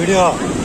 Video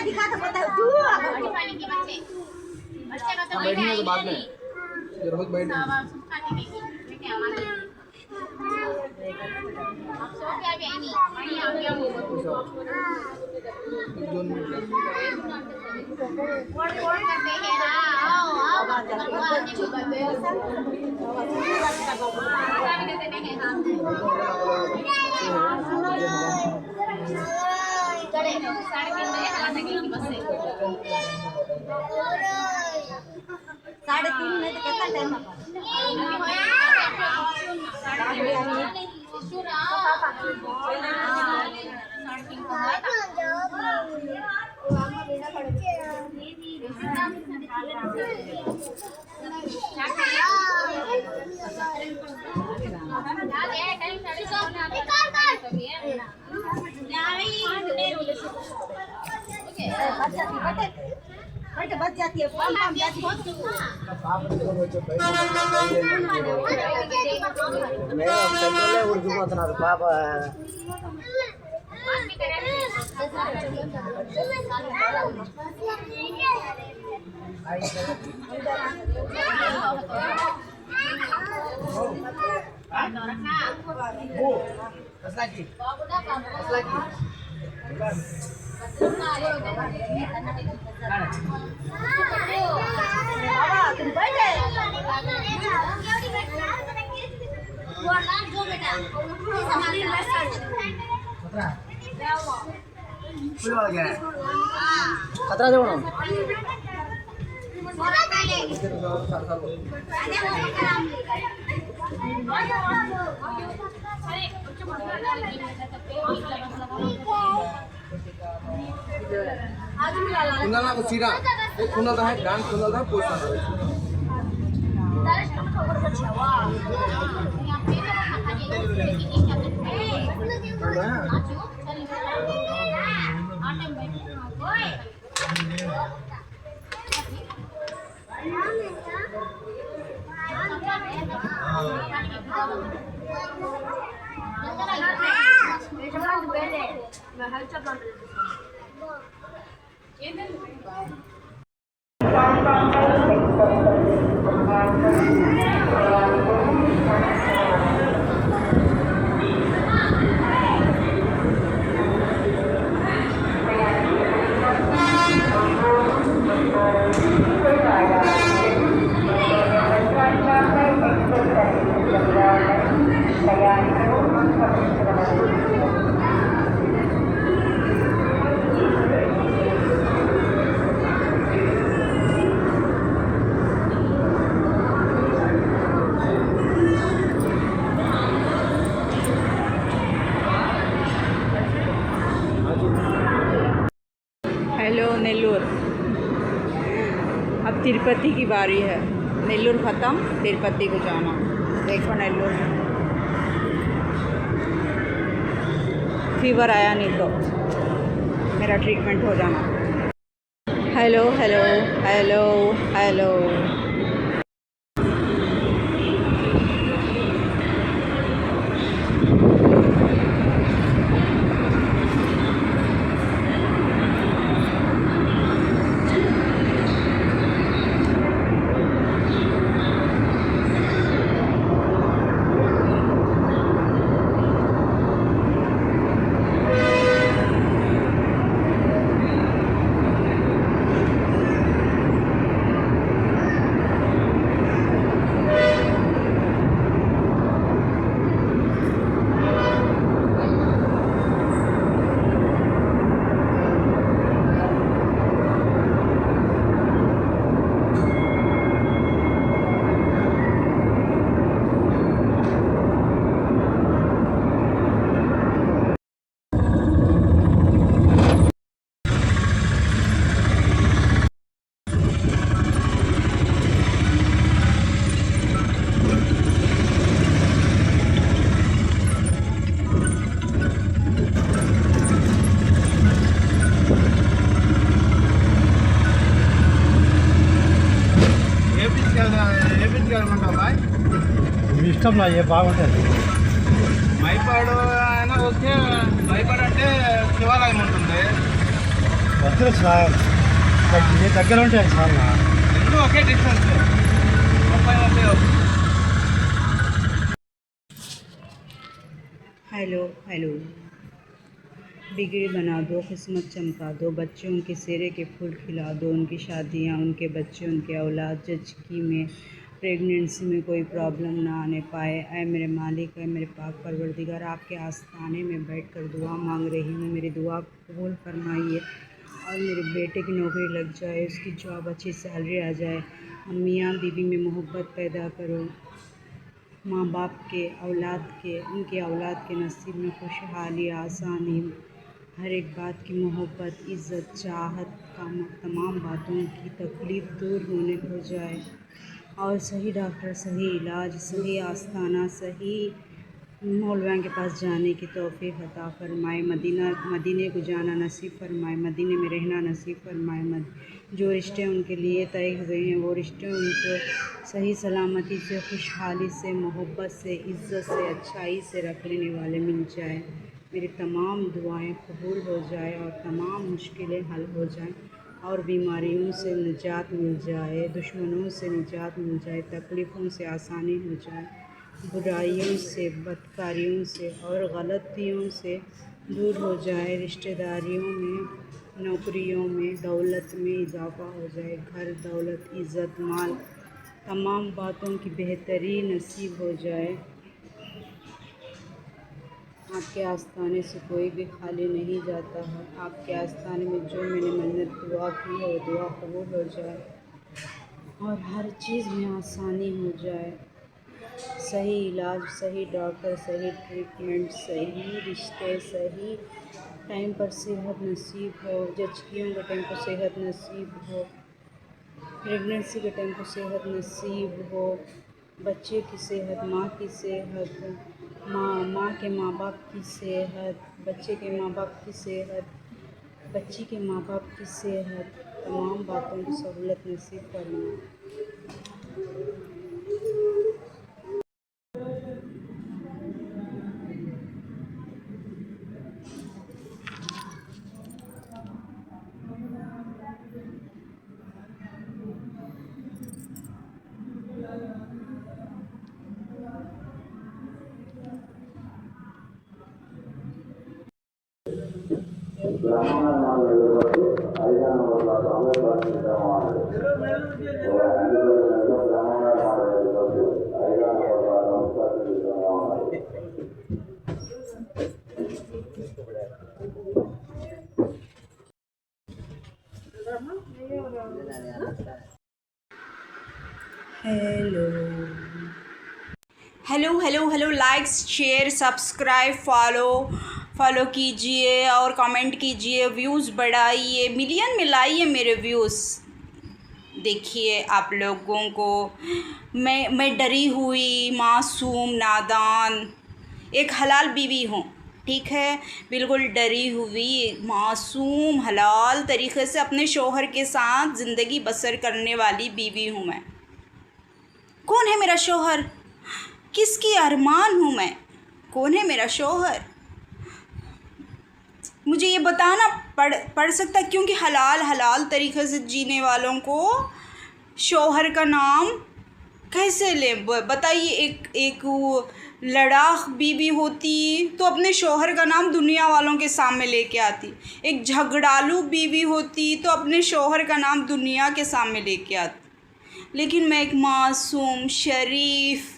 दिखा तो पता बैठने के बाद में रोहित बैठ साढ़े 3 में तो कितना टाइम बच जाती है पाम जाती है पापा खतरा दे खुनल ना सीरा एक खुनल था डांस खुनल था पोस्ट था हेलो नेल्लोर। अब तिरुपति की बारी है। नेल्लोर ख़त्म, तिरुपति को जाना। देखो नेल्लोर फीवर आया नहीं तो मेरा ट्रीटमेंट हो जाना। Hello hello hello hello. ఇష్టం నా ఏ బాగుంటుంది మైపాడు అయినా ఓకే మైపాడు అంటే శివాలయం ఉంటుంది వద్దు సార్ మీ దగ్గర ఉంటాయి సార్ రెండు ఒకే డిస్టెన్స్ 30 हेलो हेलो। डिग्री बना दो, किस्मत चमका दो, बच्चों के सिरे के फूल खिला दो, उनकी शादियाँ, उनके बच्चे, उनके औलाद, जचकी में प्रेगनेंसी में कोई प्रॉब्लम ना आने पाए। ऐ मेरे मालिक, ऐ मेरे पाक परवरदिगार, आपके आस्थाने में बैठकर दुआ मांग रही हूँ। मेरी दुआ कबूल फरमाइए और मेरे बेटे की नौकरी लग जाए, उसकी जॉब अच्छी सैलरी आ जाए। मियाँ बीवी में मोहब्बत पैदा करो, माँ बाप के, औलाद के, उनके औलाद के नसीब में खुशहाली, आसानी, हर एक बात की मोहब्बत, इज़्ज़त, चाहत का तमाम बातों की तकलीफ़ दूर होने हो जाए और सही डॉक्टर, सही इलाज, सही आस्थाना, सही मौलवियों के पास जाने की तौफ़ीक़ अता फ़रमाए। मदीने को जाना नसीब फ़रमाए, मदीने में रहना नसीब फ़रमाए। जो रिश्ते उनके लिए तय हुए हैं वो रिश्ते उनको सही सलामती से, खुशहाली से, मोहब्बत से, इज़्ज़त से, अच्छाई से रख लेने वाले मिल जाए। मेरी तमाम दुआएं कबूल हो जाए और तमाम मुश्किलें हल हो जाएं और बीमारियों से निजात मिल जाए, दुश्मनों से निजात मिल जाए, तकलीफ़ों से आसानी हो जाए, बुराइयों से, बदकारियों से और गलतियों से दूर हो जाए, रिश्तेदारियों में, नौकरियों में, दौलत में इजाफ़ा हो जाए, घर, दौलत, इज़्ज़त, माल, तमाम बातों की बेहतरी नसीब हो जाए। आपके आस्थाने से कोई भी खाली नहीं जाता है। आपके आस्थाने में जो मैंने मन्नत दुआ की है वो दुआ कबूल हो जाए और हर चीज़ में आसानी हो जाए। सही इलाज, सही डॉक्टर, सही ट्रीटमेंट, सही रिश्ते, सही टाइम पर सेहत नसीब हो, जचकियों के टाइम पर सेहत नसीब हो, प्रेगनेंसी के टाइम पर सेहत नसीब हो, बच्चे की सेहत, माँ की सेहत, माँ के माँ बाप की सेहत, बच्चे के माँ बाप की सेहत, बच्ची के माँ बाप की सेहत, तमाम बातों की सहूलत नसीब फरमाए। Hello hello hello hello, likes share subscribe follow कीजिए और कमेंट कीजिए, व्यूज़ बढ़ाइए, मिलियन में लाइए मेरे व्यूज़। देखिए आप लोगों को मैं डरी हुई मासूम नादान एक हलाल बीवी हूँ, ठीक है, बिल्कुल डरी हुई मासूम हलाल तरीक़े से अपने शौहर के साथ ज़िंदगी बसर करने वाली बीवी हूँ मैं। कौन है मेरा शौहर? किसकी अरमान हूँ मैं? कौन है मेरा शौहर? मुझे ये बताना पड़ सकता है, क्योंकि हलाल तरीक़े से जीने वालों को शौहर का नाम कैसे ले बताइए। एक वो लड़ाक बीवी होती तो अपने शौहर का नाम दुनिया वालों के सामने लेके आती, एक झगड़ालू बीवी होती तो अपने शौहर का नाम दुनिया के सामने लेके आती, लेकिन मैं एक मासूम शरीफ।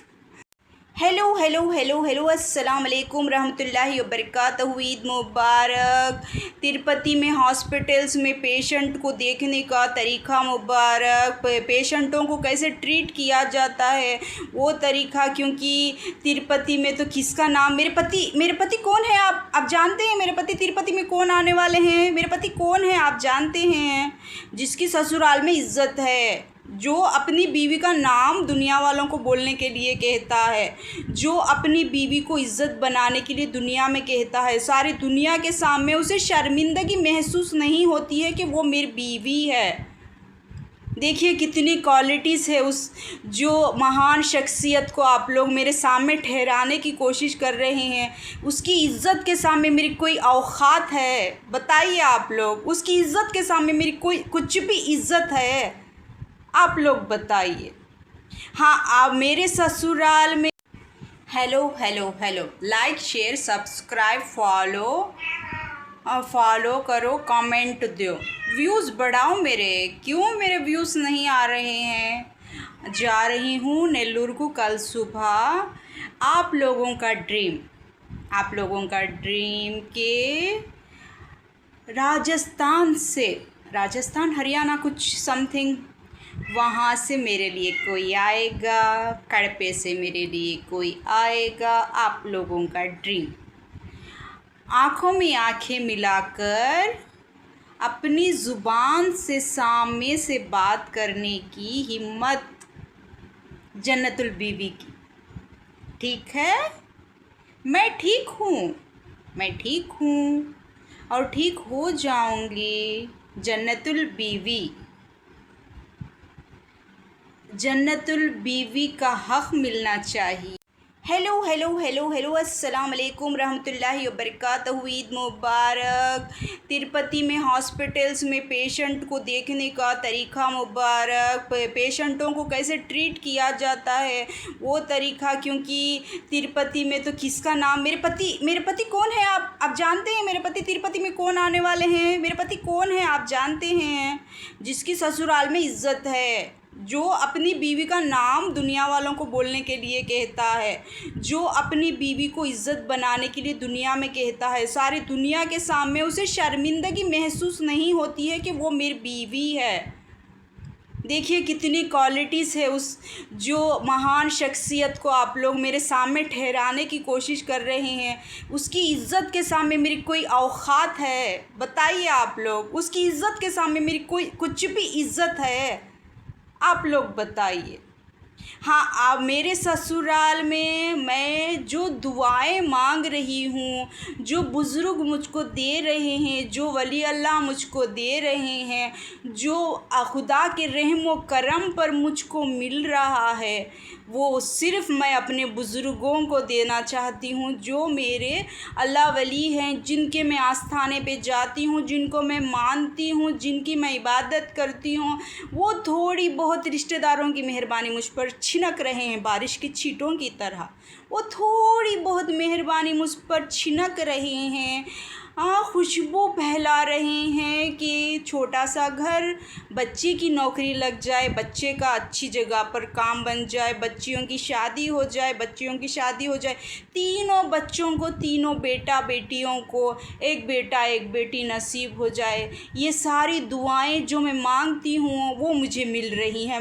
हेलो हेलो हेलो हेलो, अस्सलाम वालेकुम रहमतुल्लाहि व बरकातहू। ईद मुबारक। तिरुपति में हॉस्पिटल्स में पेशेंट को देखने का तरीक़ा मुबारक, पेशेंटों को कैसे ट्रीट किया जाता है वो तरीक़ा, क्योंकि तिरुपति में तो किसका नाम, मेरे पति कौन है आप जानते हैं? मेरे पति तिरुपति में कौन आने वाले हैं? मेरे पति कौन है आप जानते हैं? जिसकी ससुराल में इज़्ज़त है, जो अपनी बीवी का नाम दुनिया वालों को बोलने के लिए कहता है, जो अपनी बीवी को इज़्ज़त बनाने के लिए दुनिया में कहता है, सारी दुनिया के सामने उसे शर्मिंदगी महसूस नहीं होती है कि वो मेरी बीवी है। देखिए कितनी क्वालिटीज़ है उस जो महान शख्सियत को आप लोग मेरे सामने ठहराने की कोशिश कर रहे हैं। उसकी इज़्ज़त के सामने मेरी कोई औकात है? बताइए आप लोग, उसकी इज़्ज़त के सामने मेरी कोई कुछ भी इज़्ज़त है? आप लोग बताइए। हाँ, आप मेरे ससुराल में hello hello hello, like share subscribe follow करो, कमेंट दो, व्यूज़ बढ़ाओ मेरे। क्यों मेरे व्यूज़ नहीं आ रहे हैं? जा रही हूँ नेल्लूर को कल सुबह। आप लोगों का ड्रीम के राजस्थान हरियाणा कुछ समथिंग, वहाँ से मेरे लिए कोई आएगा, कड़पे से मेरे लिए कोई आएगा। आप लोगों का ड्रीम, आँखों में आँखें मिलाकर अपनी ज़ुबान से सामने से बात करने की हिम्मत जन्नतुल बीवी की, ठीक है? मैं ठीक हूँ और ठीक हो जाऊँगी। जन्नतुल बीवी का हक़ मिलना चाहिए। हेलो हेलो हेलो हेलो, अस्सलाम वालेकुम रहमतुल्लाहि व बरकातहू। ईद मुबारक। तिरुपति में हॉस्पिटल्स में पेशेंट को देखने का तरीक़ा मुबारक, पेशेंटों को कैसे ट्रीट किया जाता है वो तरीक़ा, क्योंकि तिरुपति में तो किसका नाम, मेरे पति कौन है आप जानते हैं? मेरे पति तिरुपति में कौन आने वाले हैं? मेरे पति कौन है आप जानते हैं? जिसकी ससुराल में इज़्ज़त है, जो अपनी बीवी का नाम दुनिया वालों को बोलने के लिए कहता है, जो अपनी बीवी को इज़्ज़त बनाने के लिए दुनिया में कहता है, सारी दुनिया के सामने उसे शर्मिंदगी महसूस नहीं होती है कि वो मेरी बीवी है। देखिए कितनी क्वालिटीज़ है उस जो महान शख्सियत को आप लोग मेरे सामने ठहराने की कोशिश कर रहे हैं। उसकी इज़्ज़त के सामने मेरी कोई औकात है? बताइए आप लोग, उसकी इज़्ज़त के सामने मेरी कोई कुछ भी इज़्ज़त है? आप लोग बताइए। हाँ, आप मेरे ससुराल में मैं जो दुआएं मांग रही हूँ, जो बुज़ुर्ग मुझको दे रहे हैं, जो वली अल्लाह मुझको दे रहे हैं, जो खुदा के रहम व करम पर मुझको मिल रहा है, वो सिर्फ़ मैं अपने बुज़ुर्गों को देना चाहती हूँ, जो मेरे अल्लाह वली हैं, जिनके मैं आस्थाने पे जाती हूँ, जिनको मैं मानती हूँ, जिनकी मैं इबादत करती हूँ। वो थोड़ी बहुत रिश्तेदारों की मेहरबानी मुझ पर छिनक रहे हैं बारिश की छींटों की तरह। वो थोड़ी बहुत मेहरबानी मुझ पर छिनक रहे हैं, खुशबू फैला रहे हैं कि छोटा सा घर, बच्चे की नौकरी लग जाए, बच्चे का अच्छी जगह पर काम बन जाए, बच्चियों की शादी हो जाए, बच्चियों की शादी हो जाए, तीनों बच्चों को, तीनों बेटा बेटियों को एक बेटा एक बेटी नसीब हो जाए। ये सारी दुआएं जो मैं मांगती हूँ वो मुझे मिल रही हैं।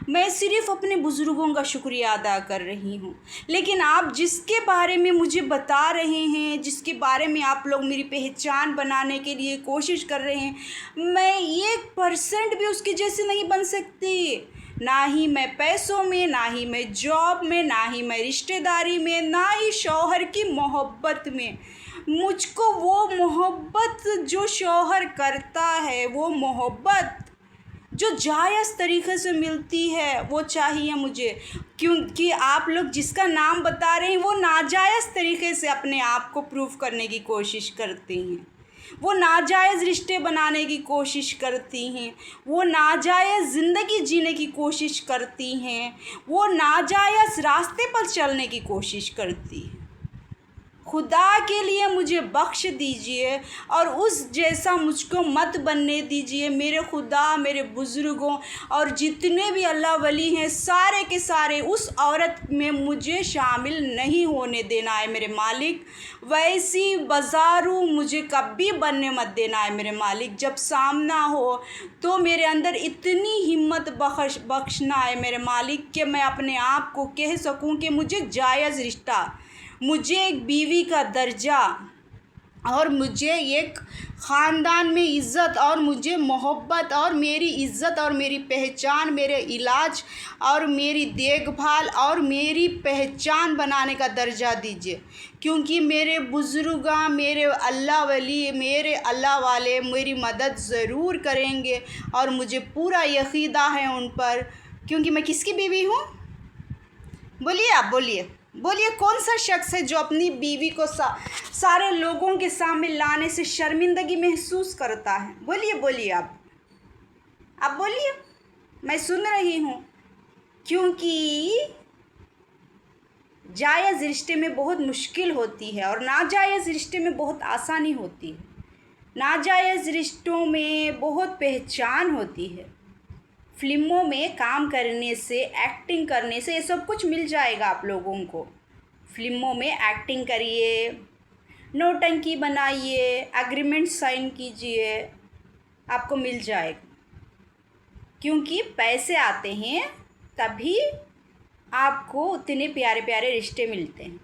मैं सिर्फ़ अपने बुज़ुर्गों का शुक्रिया अदा कर रही हूँ। लेकिन आप जिसके बारे में मुझे बता रहे हैं, जिसके बारे में आप लोग मेरी पहचान बनाने के लिए कोशिश कर रहे हैं, मैं 1% भी उसके जैसे नहीं बन सकती। ना ही मैं पैसों में, ना ही मैं जॉब में, ना ही मैं रिश्तेदारी में, ना ही शौहर की मोहब्बत में। मुझको वो मोहब्बत जो शौहर करता है, वो मोहब्बत जो जायज़ तरीक़े से मिलती है, वो चाहिए मुझे। क्योंकि आप लोग जिसका नाम बता रहे हैं वो नाजायज़ तरीक़े से अपने आप को प्रूव करने की कोशिश करती हैं, वो नाजायज़ रिश्ते बनाने की कोशिश करती हैं, वो नाजायज़ ज़िंदगी जीने की कोशिश करती हैं, वो नाजायज़ रास्ते पर चलने की कोशिश करती हैं। खुदा के लिए मुझे बख्श दीजिए और उस जैसा मुझको मत बनने दीजिए। मेरे खुदा, मेरे बुज़ुर्गों और जितने भी अल्लाह वली हैं, सारे के सारे उस औरत में मुझे शामिल नहीं होने देना है मेरे मालिक। वैसी बाज़ारू मुझे कभी बनने मत देना है मेरे मालिक। जब सामना हो तो मेरे अंदर इतनी हिम्मत बख्शना है मेरे मालिक कि मैं अपने आप को कह सकूं कि मुझे जायज़ रिश्ता, मुझे एक बीवी का दर्जा और मुझे एक ख़ानदान में इज़्ज़त और मुझे मोहब्बत और मेरी इज़्ज़त और मेरी पहचान, मेरे इलाज और मेरी देखभाल और मेरी पहचान बनाने का दर्जा दीजिए। क्योंकि मेरे बुज़ुर्ग, मेरे अल्लाह वली, मेरे अल्लाह वाले मेरी मदद ज़रूर करेंगे और मुझे पूरा यकीना है उन पर। क्योंकि मैं किसकी बीवी हूँ? बोलिए, आप बोलिए, बोलिए कौन सा शख्स है जो अपनी बीवी को सारे लोगों के सामने लाने से शर्मिंदगी महसूस करता है? बोलिए बोलिए, आप बोलिए, मैं सुन रही हूँ। क्योंकि जायज़ रिश्ते में बहुत मुश्किल होती है और नाजायज़ रिश्ते में बहुत आसानी होती है। नाजायज़ रिश्तों में बहुत पहचान होती है। फ़िल्मों में काम करने से, एक्टिंग करने से ये सब कुछ मिल जाएगा आप लोगों को। फ़िल्मों में एक्टिंग करिए, नौटंकी बनाइए, एग्रीमेंट साइन कीजिए, आपको मिल जाएगा। क्योंकि पैसे आते हैं तभी आपको उतने प्यारे प्यारे रिश्ते मिलते हैं।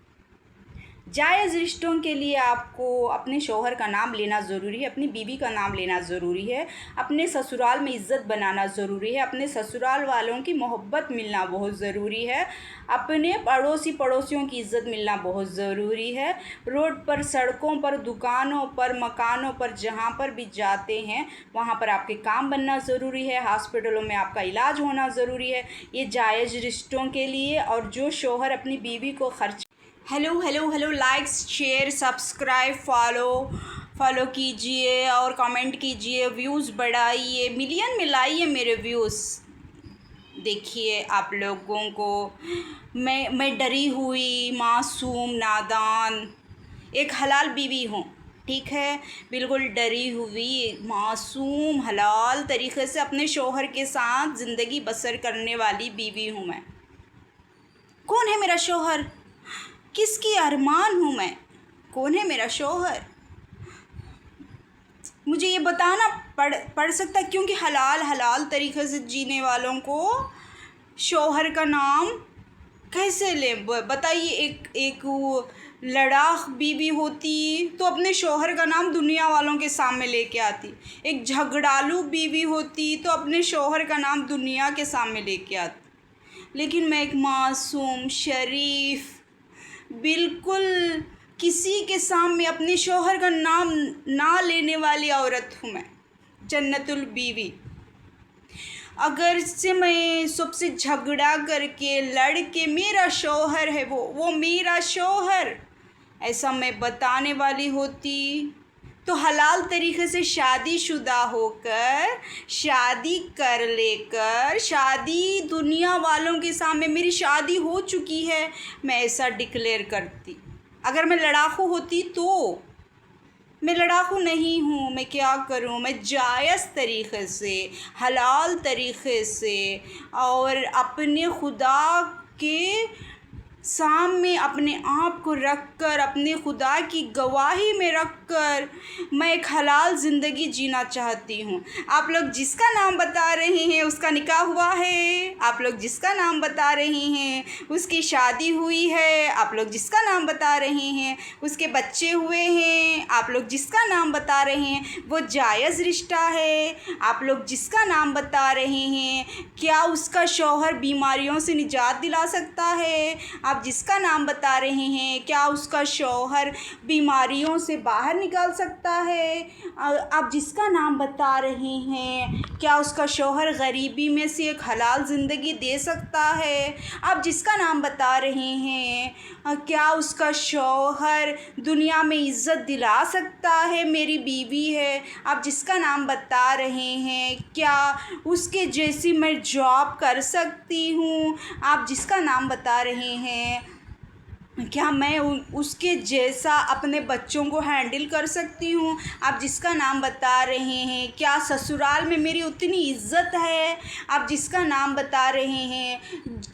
जायज़ रिश्तों के लिए आपको अपने शौहर का नाम लेना ज़रूरी है, अपनी बीवी का नाम लेना ज़रूरी है, अपने ससुराल में इज़्ज़त बनाना ज़रूरी है, अपने ससुराल वालों की मोहब्बत मिलना बहुत ज़रूरी है, अपने पड़ोसियों की इज़्ज़त मिलना बहुत ज़रूरी है। रोड पर, सड़कों पर, दुकानों पर, मकानों पर, जहाँ पर भी जाते हैं वहाँ पर आपके काम बनना ज़रूरी है, हॉस्पिटलों में आपका इलाज होना ज़रूरी है। ये जायज़ रिश्तों के लिए। और जो शौहर अपनी बीवी को खर्च hello likes, share, subscribe, follow कीजिए और कमेंट कीजिए, व्यूज़ बढ़ाइए, मिलियन में लाइए मेरे व्यूज़। देखिए आप लोगों को मैं डरी हुई, मासूम, नादान एक हलाल बीवी हूँ, ठीक है, बिल्कुल डरी हुई, मासूम, हलाल तरीक़े से अपने शौहर के साथ ज़िंदगी बसर करने वाली बीवी हूँ मैं। कौन है मेरा शौहर? किसकी अरमान हूँ मैं? कौन है मेरा शौहर? मुझे ये बताना पड़ सकता है, क्योंकि हलाल तरीक़े से जीने वालों को शौहर का नाम कैसे लें? बताइए। एक वो लड़ाक बीवी होती तो अपने शौहर का नाम दुनिया वालों के सामने लेके आती, एक झगड़ालू बीवी होती तो अपने शौहर का नाम दुनिया के सामने लेके आती। लेकिन मैं एक मासूम, शरीफ, बिल्कुल किसी के सामने अपने शौहर का नाम ना लेने वाली औरत हूँ मैं, जन्नतुल बीवी। अगर से मैं सबसे झगड़ा करके लड़ के मेरा शौहर है वो मेरा शौहर ऐसा मैं बताने वाली होती तो हलाल तरीक़े से शादीशुदा होकर, शादी कर लेकर, शादी दुनिया वालों के सामने मेरी शादी हो चुकी है, मैं ऐसा डिक्लेयर करती। अगर मैं लड़ाकू होती तो मैं लड़ाकू नहीं हूँ, मैं क्या करूँ? मैं जायज़ तरीक़े से, हलाल तरीक़े से और अपने खुदा के सामने अपने आप को रख कर, अपने खुदा की गवाही में रख कर मैं एक हलाल ज़िंदगी जीना चाहती हूँ। आप लोग जिसका नाम बता रहे हैं उसका निकाह हुआ है, आप लोग जिसका नाम बता रहे हैं उसकी शादी हुई है, आप लोग जिसका नाम बता रहे हैं उसके बच्चे हुए हैं, आप लोग जिसका नाम बता रहे हैं वो जायज़ रिश्ता है, आप लोग जिसका नाम बता रहे हैं क्या उसका शौहर बीमारियों से निजात दिला सकता है, आप जिसका नाम बता रहे हैं क्या उसका शौहर बीमारियों से बाहर निकाल सकता है, आप जिसका नाम बता रहे हैं क्या उसका शौहर गरीबी में से एक हलाल ज़िंदगी दे सकता है, आप जिसका नाम बता रहे हैं क्या उसका शौहर दुनिया में इज़्ज़त दिला सकता है, मेरी बीवी है, आप जिसका नाम बता रहे हैं क्या उसके जैसी मैं जॉब कर सकती हूँ, आप जिसका नाम बता रहे हैं क्या मैं उसके जैसा अपने बच्चों को हैंडल कर सकती हूँ, आप जिसका नाम बता रहे हैं क्या ससुराल में मेरी उतनी इज़्ज़त है, आप जिसका नाम बता रहे हैं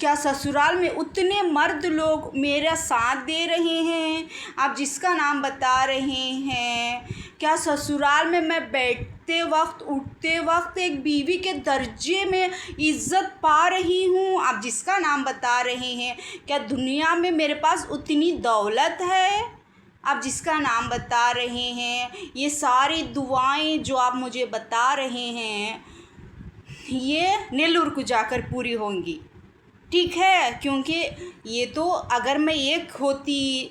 क्या ससुराल में उतने मर्द लोग मेरा साथ दे रहे हैं, आप जिसका नाम बता रहे हैं क्या ससुराल में मैं बैठते वक्त उठते वक्त एक बीवी के दर्जे में इज़्ज़त पा रही हूँ, आप जिसका नाम बता रहे हैं क्या दुनिया में मेरे पास उतनी दौलत है, आप जिसका नाम बता रहे हैं ये सारी दुआएं जो आप मुझे बता रहे हैं ये नेल्लूर को जाकर पूरी होंगी। ठीक है, क्योंकि ये तो अगर मैं एक होती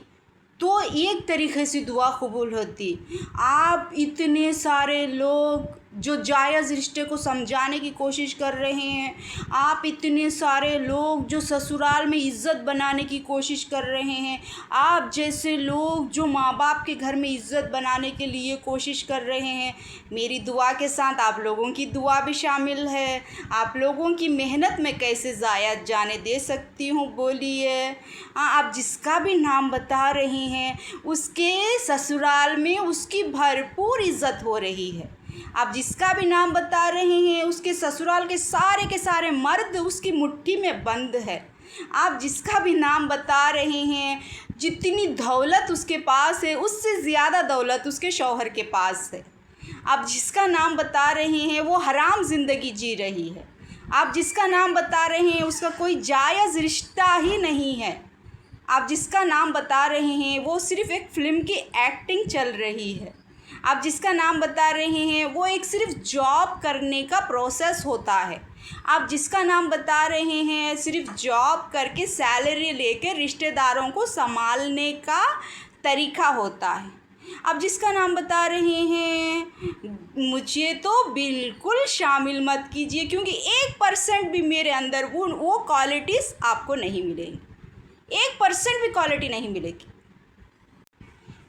तो एक तरीक़े से दुआ कबूल होती। आप इतने सारे लोग जो जायज़ रिश्ते को समझाने की कोशिश कर रहे हैं, आप इतने सारे लोग जो ससुराल में इज़्ज़त बनाने की कोशिश कर रहे हैं, आप जैसे लोग जो माँ बाप के घर में इज़्ज़त बनाने के लिए कोशिश कर रहे हैं, मेरी दुआ के साथ आप लोगों की दुआ भी शामिल है। आप लोगों की मेहनत में कैसे ज़ाया जाने दे सकती हूँ बोलिए? आप जिसका भी नाम बता रहे हैं उसके ससुराल में उसकी भरपूर इज़्ज़त हो रही है, आप जिसका भी नाम बता रहे हैं उसके ससुराल के सारे मर्द उसकी मुट्ठी में बंद है, आप जिसका भी नाम बता रहे हैं जितनी दौलत उसके पास है उससे ज़्यादा दौलत उसके शौहर के पास है, आप जिसका नाम बता रहे हैं वो हराम ज़िंदगी जी रही है, आप जिसका नाम बता रहे हैं उसका कोई जायज़ रिश्ता ही नहीं है, आप जिसका नाम बता रहे हैं वो सिर्फ़ एक फ़िल्म की एक्टिंग चल रही है, आप जिसका नाम बता रहे हैं वो एक सिर्फ़ जॉब करने का प्रोसेस होता है, आप जिसका नाम बता रहे हैं सिर्फ़ जॉब करके सैलरी लेके रिश्तेदारों को संभालने का तरीक़ा होता है, आप जिसका नाम बता रहे हैं मुझे तो बिल्कुल शामिल मत कीजिए, क्योंकि 1% भी मेरे अंदर वो क्वालिटीज़ आपको नहीं मिलेंगी, 1% भी क्वालिटी नहीं मिलेगी।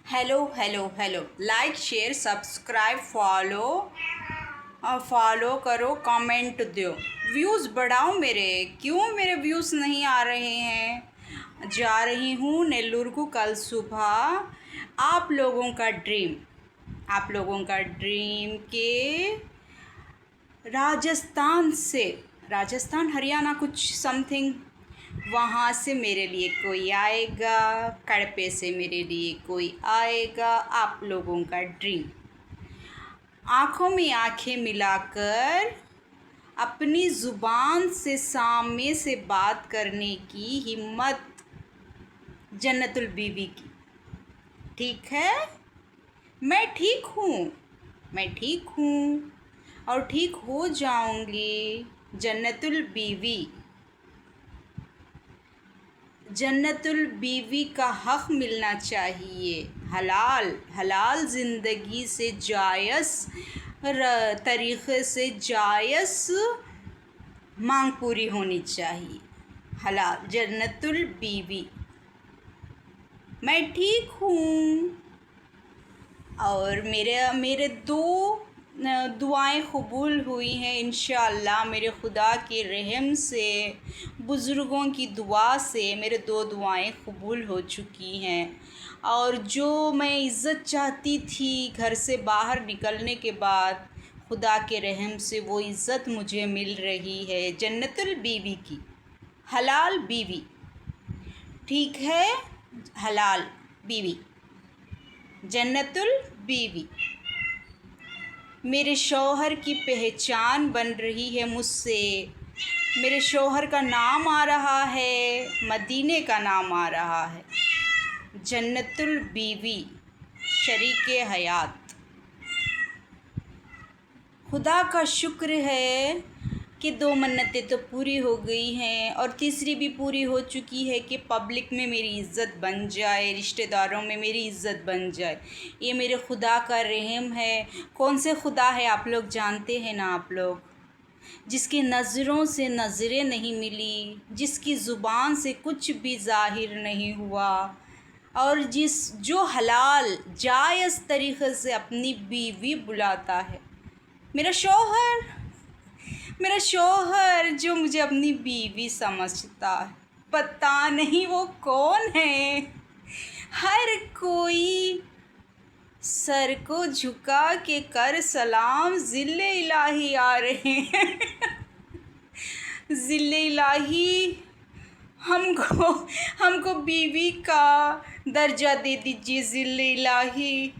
Hello, like share subscribe follow करो, कमेंट दो, व्यूज़ बढ़ाओ मेरे। क्यों मेरे व्यूज़ नहीं आ रहे हैं? जा रही हूँ नेल्लूर को कल सुबह। आप लोगों का ड्रीम के राजस्थान हरियाणा कुछ समथिंग, वहाँ से मेरे लिए कोई आएगा, कड़पे से मेरे लिए कोई आएगा। आप लोगों का ड्रीम आँखों में आँखें मिलाकर अपनी ज़ुबान से सामने से बात करने की हिम्मत जन्नतुल बीवी की। ठीक है, मैं ठीक हूँ और ठीक हो जाऊंगी। जन्नतुल बीवी का हक़ मिलना चाहिए। हलाल ज़िंदगी से जायज़ तरीक़े से जायज़ मांग पूरी होनी चाहिए। हलाल जन्नतुल बीवी, मैं ठीक हूँ और मेरे 2 दुआएं कबूल हुई हैं इंशाअल्लाह। मेरे खुदा के रहम से, बुज़ुर्गों की दुआ से मेरे 2 दुआएं कबूल हो चुकी हैं और जो मैं इज़्ज़त चाहती थी घर से बाहर निकलने के बाद, खुदा के रहम से वो इज़्ज़त मुझे मिल रही है। जन्नतुल बीवी की, हलाल बीवी, ठीक है, हलाल बीवी, जन्नतुल बीवी। मेरे शौहर की पहचान बन रही है मुझसे। मेरे शौहर का नाम आ रहा है, मदीने का नाम आ रहा है। जन्नतुल बीवी, शरीके हयात। खुदा का शुक्र है कि 2 मन्नतें तो पूरी हो गई हैं और तीसरी भी पूरी हो चुकी है कि पब्लिक में मेरी इज़्ज़त बन जाए, रिश्तेदारों में मेरी इज़्ज़त बन जाए। ये मेरे खुदा का रहम है। कौन से खुदा है आप लोग जानते हैं ना आप लोग? जिसकी नज़रों से नज़रें नहीं मिली, जिसकी ज़ुबान से कुछ भी ज़ाहिर नहीं हुआ और जो हलाल जायज़ तरीक़े से अपनी बीवी बुलाता है। मेरा शौहर जो मुझे अपनी बीवी समझता है, पता नहीं वो कौन है। हर कोई सर को झुका के कर सलाम, ज़िल्ले इलाही आ रहे हैं। ज़िल्ले इलाही, हमको बीवी का दर्जा दे दीजिए। ज़िल्ले इलाही,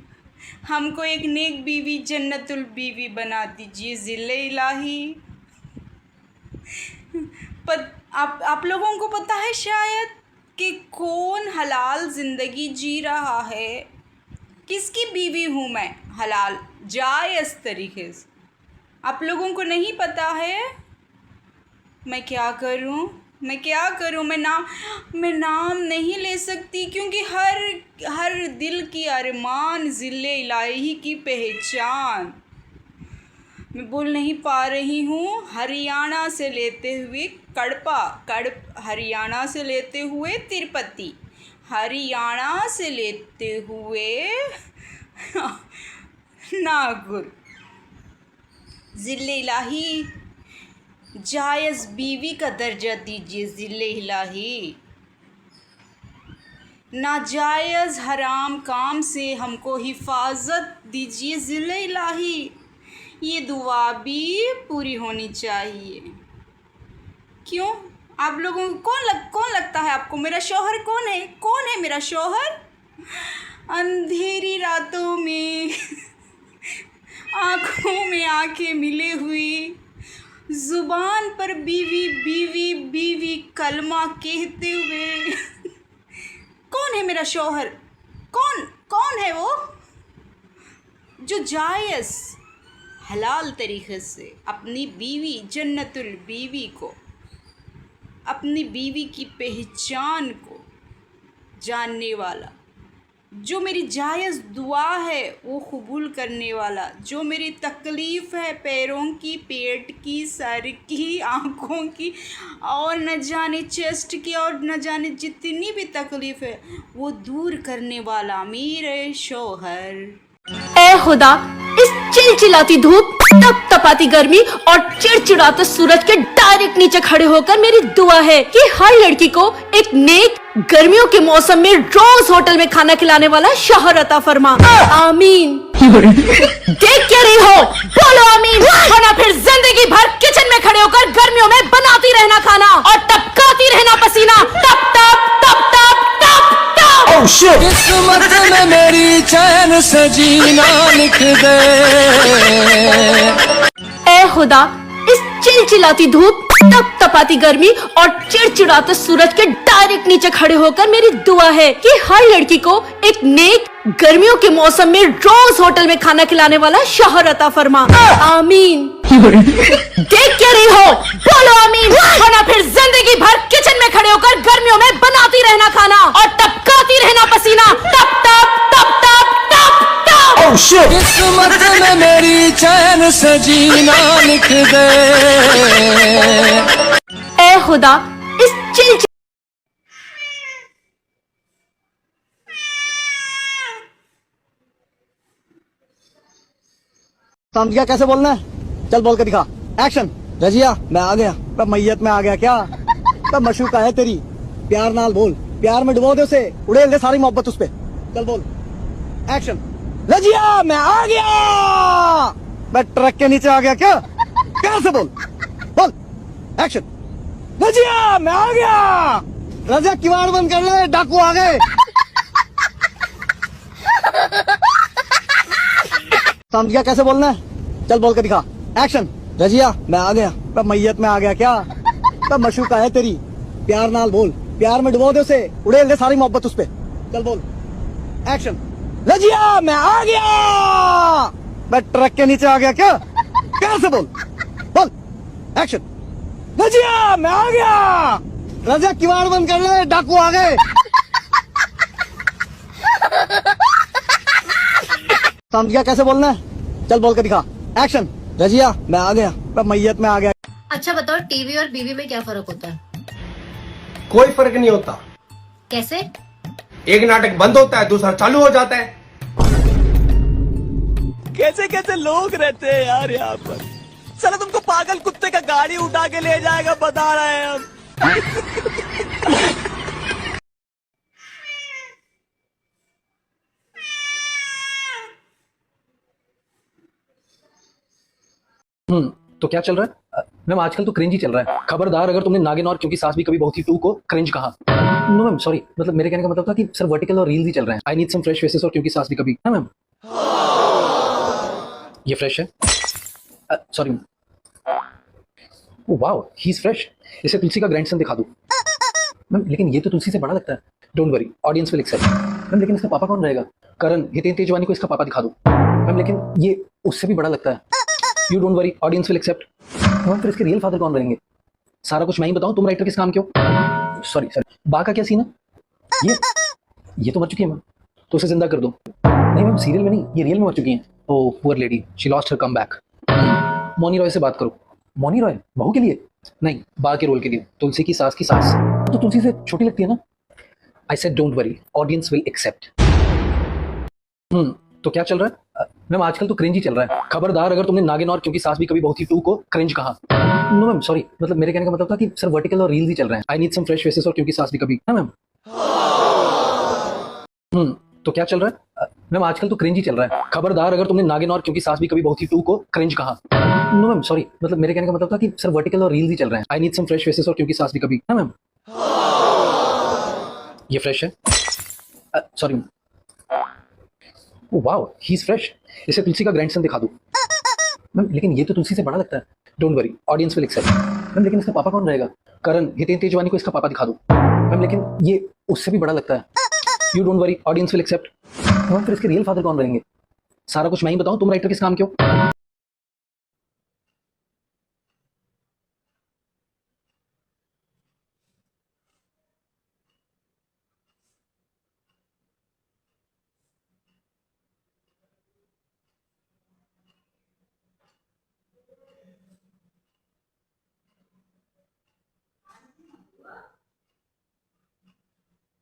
हमको एक नेक बीवी जन्नतुल बीवी बना दीजिए। ज़िल्ले इलाही, आप लोगों को पता है शायद कि कौन हलाल ज़िंदगी जी रहा है, किसकी बीवी हूँ मैं हलाल जायज़ तरीक़े से। आप लोगों को नहीं पता है। मैं क्या करूँ? मैं नाम नहीं ले सकती क्योंकि हर दिल की अरमान, ज़िल्ले इलाही की पहचान मैं बोल नहीं पा रही हूँ। हरियाणा से लेते हुए हरियाणा से लेते हुए तिरुपति, हरियाणा से लेते हुए नागुर। ज़िल्ले इलाही, जायज़ बीवी का दर्जा दीजिए। ज़िल्ले इलाही, नाजायज़ हराम काम से हमको हिफाजत दीजिए। ज़िल्ले इलाही, ये दुआ भी पूरी होनी चाहिए। क्यों? आप लोगों को कौन लगता है आपको मेरा शौहर कौन है मेरा शौहर? अंधेरी रातों में आँखों में आँखें मिले हुई, ज़ुबान पर बीवी बीवी बीवी कलमा कहते हुए कौन है मेरा शौहर? कौन है वो जो जायज़ हलाल तरीक़े से अपनी बीवी जन्नतुल बीवी को, अपनी बीवी की पहचान को जानने वाला, जो मेरी जायज़ दुआ है वो कबूल करने वाला, जो मेरी तकलीफ़ है पैरों की, पेट की, सर की, आँखों की और न जाने चेस्ट की और न जाने जितनी भी तकलीफ़ है वो दूर करने वाला मेरे शौहर। ऐ खुदा, इस चिलचिलाती धूप, तपतपाती गर्मी और चिड़चिड़ाते सूरज के डायरेक्ट नीचे खड़े होकर मेरी दुआ है कि हर लड़की को एक नेक, गर्मियों के मौसम में रोज होटल में खाना खिलाने वाला शौहर अता फरमा। आमीन। देख क्या रही हो? बोलो आमीन, वरना फिर जिंदगी भर किचन में खड़े होकर गर्मियों में बनाती रहना खाना और टपकाती रहना पसीना। टप टप टप टप टप टप। किस्मत में मेरी चैन से जीना लिख दे। ए खुदा, इस चिलचिलाती धूप, तपतपाती गर्मी और चिड़चिड़ाते सूरज के डायरेक्ट नीचे खड़े होकर मेरी दुआ है कि हर लड़की को एक नेक, गर्मियों के मौसम में रोज होटल में खाना खिलाने वाला शौहर अता फरमा। आमीन। देख क्या रही हो? बोलो आमीन, वरना फिर जिंदगी भर किचन में खड़े होकर गर्मियों में बनाती रहना खाना और टपकाती रहना पसीना। टप टप टप टप टप टप। किस्मत में मेरी चैन से जीना लिख दे। ए खुदा, इस चिल समझ गया कैसे बोलना है? चल बोल के दिखा। एक्शन। रजिया मैं आ गया। तब मैयत में आ गया क्या? तब मशूका है तेरी, प्यार नाल बोल, प्यार में डुबो दे उसे, उड़ेल दे सारी मोहब्बत उस पे। चल बोल। एक्शन। रजिया मैं आ गया। मैं ट्रक के नीचे आ गया क्या? प्यार से बोल। बोल। एक्शन। रजिया मैं आ गया। रजिया किवाड़ बंद कर ले, डाकू आ गए। समझ गया कैसे बोलना है? चल बोल के दिखा। एक्शन। रजिया मैं आ गया। तब मैयत में आ गया क्या? तब मशूका है तेरी, प्यार नाल बोल, प्यार में डुबो दे उसे, उड़ेल दे सारी मोहब्बत उस पे। चल बोल। एक्शन। रजिया मैं आ गया। मैं ट्रक के नीचे आ गया क्या? प्यार से बोल। बोल। एक्शन। रजिया मैं आ गया। रजिया किवाड़ बंद कर ले, डाकू आ गए। समझ गया कैसे बोलना है? चल बोल के दिखा। एक्शन। रजिया मैं आ गया। तब मैयत में आ गया। अच्छा बताओ, टीवी और बीवी में क्या फर्क होता है? कोई फर्क नहीं होता। कैसे? एक नाटक बंद होता है, दूसरा चालू हो जाता है। कैसे कैसे लोग रहते हैं यार यहाँ पर। साला तुमको पागल कुत्ते का गाड़ी उठा के ले जाएगा, बता रहे हैं हम। तो क्या चल रहा है? मैम आजकल तो क्रिंज ही चल रहा है। खबरदार अगर तुमने नागिन और क्योंकि सास भी कभी बहू थी 2 को क्रिंज कहा। नो मैम सॉरी, मतलब मेरे कहने का मतलब था कि सर वर्टिकल और रील्स ही चल रहे हैं। I need some fresh faces और क्योंकि सास भी कभी। हाँ मैम ये फ्रेश है। Sorry wow he is fresh. इसे तुलसी का ग्रैंडसन दिखा दूं मैम, लेकिन ये तो तुलसी से बड़ा लगता है। Don't worry audience will accept. Ma'am लेकिन इसका पापा कौन रहेगा? करण हितेन तेजवानी को इसका पापा दिखा दूं मैम, लेकिन ये उससे भी बड़ा लगता है। You don't worry audience will accept. Ma'am फिर इसके रियल फादर कौन रहेंगे? सारा कुछ मैं ही बताऊं? तुम राइटर किस काम के हो? सॉरी सर, बा का क्या सीन है? ये तो मर चुकी है मैम, तो उसे जिंदा कर दो। नहीं मैम सीरियल में नहीं, ये रियल में मर चुकी हैं। Oh poor lady, she lost her come back. Mouni Roy से बात करो। मौनी रॉय बहू के लिए नहीं, बा के रोल के लिए। तुलसी की सास की सास तो तुलसी से छोटी लगती है ना। I said don't worry audience will accept. तो क्या चल रहा है? मैम आजकल तो क्रिंज ही चल रहा है। खबरदार अगर तुमने नागिन और क्योंकि सास भी कभी बहू थी 2 को क्रिंज कहा। नो मैम सॉरी, मतलब मेरे कहने का मतलब था कि सर वर्टिकल और रील्स ही चल रहे हैं। I need some fresh faces और क्योंकि सास भी कभी। हाँ मैम तो क्या चल रहा है? मैम आजकल तो क्रिंज ही चल रहा है। खबरदार अगर तुमने नागिन और क्योंकि सास भी कभी बहू थी 2 को क्रिंज कहा। नो मैम सॉरी, मतलब मेरे कहने का मतलब था कि सर वर्टिकल और रील्स ही चल रहे हैं। I need some fresh faces और क्योंकि सास भी कभी। हाँ मैम ये फ्रेश है। Sorry wow he is fresh. इसे तुलसी का ग्रैंडसन दिखा दूं मैम, लेकिन ये तो तुलसी से बड़ा लगता है। Don't worry audience will accept. Ma'am लेकिन इसका पापा कौन रहेगा? करण हितेन तेजवानी को इसका पापा दिखा दूं मैम, लेकिन ये उससे भी बड़ा लगता है। You don't worry audience will accept. Ma'am फिर इसके रियल फादर कौन रहेंगे? सारा कुछ मैं ही बताऊं? तुम राइटर किस काम के हो?